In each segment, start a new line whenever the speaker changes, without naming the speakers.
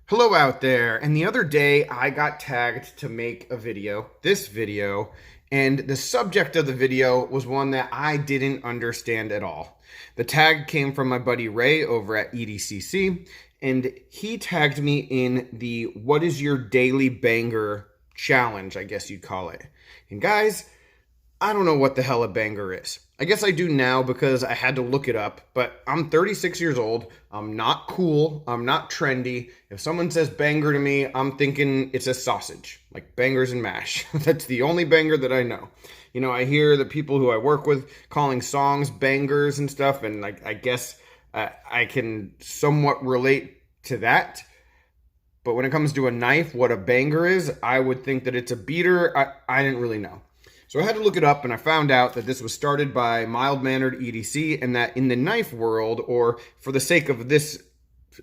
Hello out there. And the other day I got tagged to make a video, this video, and the subject of the video was one that I didn't understand at all. The tag came from my buddy Ray over at EDCC, and he tagged me in the "What is your daily banger challenge," I guess you'd call it. And guys, I don't know what the hell a banger is. I guess I do now because I had to look it up, but I'm 36 years old. I'm not cool. I'm not trendy. If someone says banger to me, I'm thinking it's a sausage, like bangers and mash. That's the only banger that I know. You know, I hear the people who I work with calling songs bangers and stuff, and I guess I can somewhat relate to that. But when it comes to a knife, what a banger is, I would think that it's a beater. I didn't really know. So I had to look it up, and I found out that this was started by mild-mannered EDC, and that in the knife world, or for the sake of this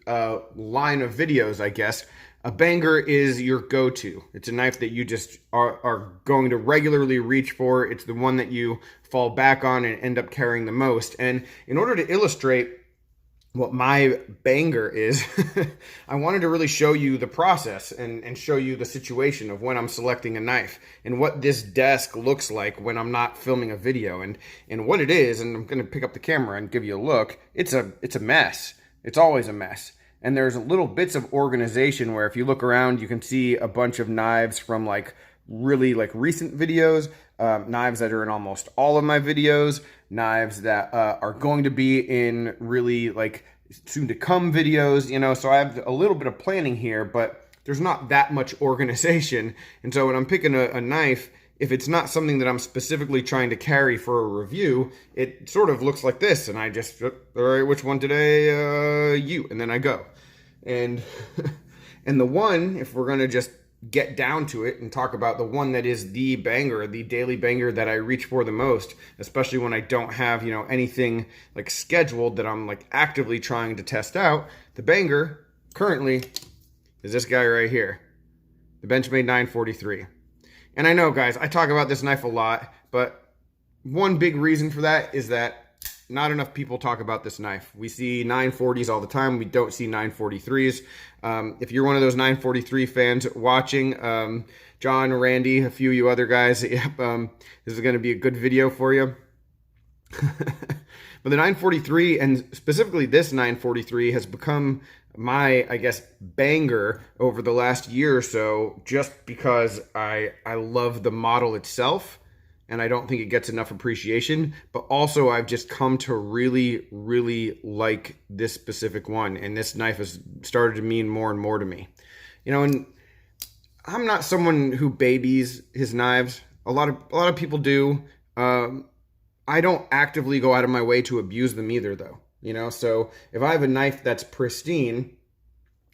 line of videos, I guess, a banger is your go-to. It's a knife that you just are going to regularly reach for. It's the one that you fall back on and end up carrying the most. And in order to illustrate what my banger is, I wanted to really show you the process and show you the situation of when I'm selecting a knife and what this desk looks like when I'm not filming a video and what it is. And I'm going to pick up the camera and give you a look. It's a mess. It's always a mess. And there's little bits of organization where if you look around, you can see a bunch of knives from really recent videos, knives that are in almost all of my videos, knives that are going to be in really soon to come videos, you know, so I have a little bit of planning here, but there's not that much organization. And so when I'm picking a knife, if it's not something that I'm specifically trying to carry for a review, it sort of looks like this. And I just, all right, which one today? You. And then I go. And, and the one, if we're going to just get down to it and talk about the one that is the banger, the daily banger that I reach for the most, especially when I don't have, you know, anything like scheduled that I'm like actively trying to test out. The banger currently is this guy right here, the Benchmade 943. And I know, guys, I talk about this knife a lot, but one big reason for that is that not enough people talk about this knife. We see 940s all the time. We don't see 943s. If you're one of those 943 fans watching, John, Randy, a few of you other guys, yep, this is going to be a good video for you. But the 943, and specifically this 943, has become my, I guess, banger over the last year or so, just because I love the model itself. And I don't think it gets enough appreciation, but also I've just come to really, really like this specific one. And this knife has started to mean more and more to me. You know, and I'm not someone who babies his knives. A lot of people do. I don't actively go out of my way to abuse them either, though. You know, so if I have a knife that's pristine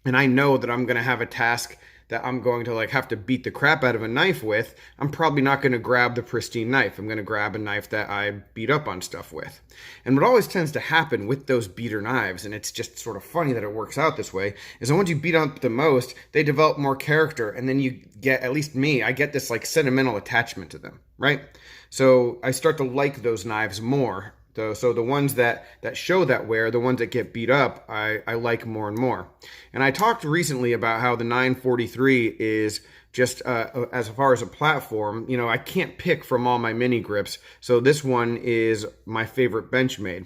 and I know that I'm going to have a task that I'm going to have to beat the crap out of a knife with, I'm probably not going to grab the pristine knife. I'm going to grab a knife that I beat up on stuff with. And what always tends to happen with those beater knives, and it's just sort of funny that it works out this way, is that once you beat up the most, they develop more character, and then you get, at least me, I get this sentimental attachment to them, right? So I start to like those knives more. So the ones that show that wear, the ones that get beat up, I like more and more. And I talked recently about how the 943 is just, as far as a platform, you know, I can't pick from all my mini grips. So this one is my favorite Benchmade.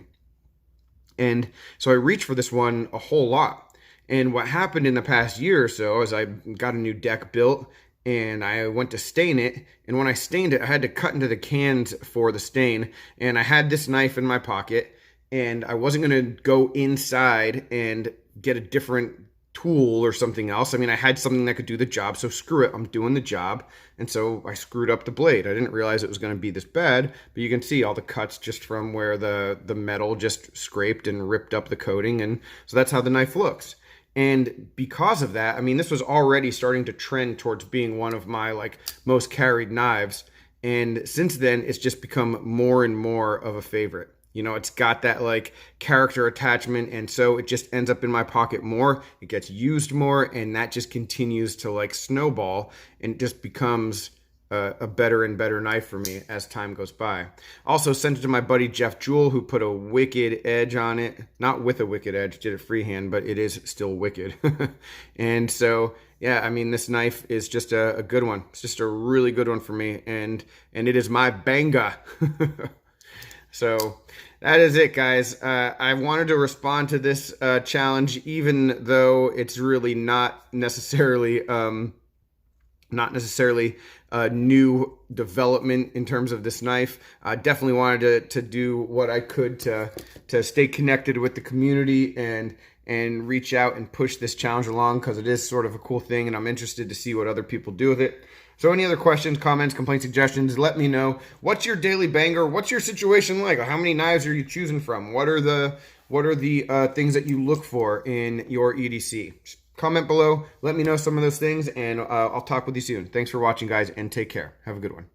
And so I reached for this one a whole lot. And what happened in the past year or so is I got a new deck built, and I went to stain it, and when I stained it, I had to cut into the cans for the stain, and I had this knife in my pocket, and I wasn't going to go inside and get a different tool or something else. I mean, I had something that could do the job, so screw it, I'm doing the job, and so I screwed up the blade. I didn't realize it was going to be this bad, but you can see all the cuts just from where the metal just scraped and ripped up the coating, and so that's how the knife looks. And because of that, I mean, this was already starting to trend towards being one of my most carried knives. And since then, it's just become more and more of a favorite. You know, it's got that character attachment. And so it just ends up in my pocket more. It gets used more. And that just continues to snowball and just becomes a better and better knife for me as time goes by. Also sent it to my buddy Jeff Jewell, who put a wicked edge on it. Not with a wicked edge, did it freehand, but it is still wicked. And so, yeah, I mean, this knife is just a good one. It's just a really good one for me, and it is my banga. So that is it, guys. I wanted to respond to this challenge, even though it's really not necessarily a new development in terms of this knife. I definitely wanted to do what I could to stay connected with the community and reach out and push this challenge along, because it is sort of a cool thing, and I'm interested to see what other people do with it. So any other questions, comments, complaints, suggestions, let me know. What's your daily banger? What's your situation like? How many knives are you choosing from? What are the things that you look for in your EDC? Just comment below. Let me know some of those things, and I'll talk with you soon. Thanks for watching, guys, and take care. Have a good one.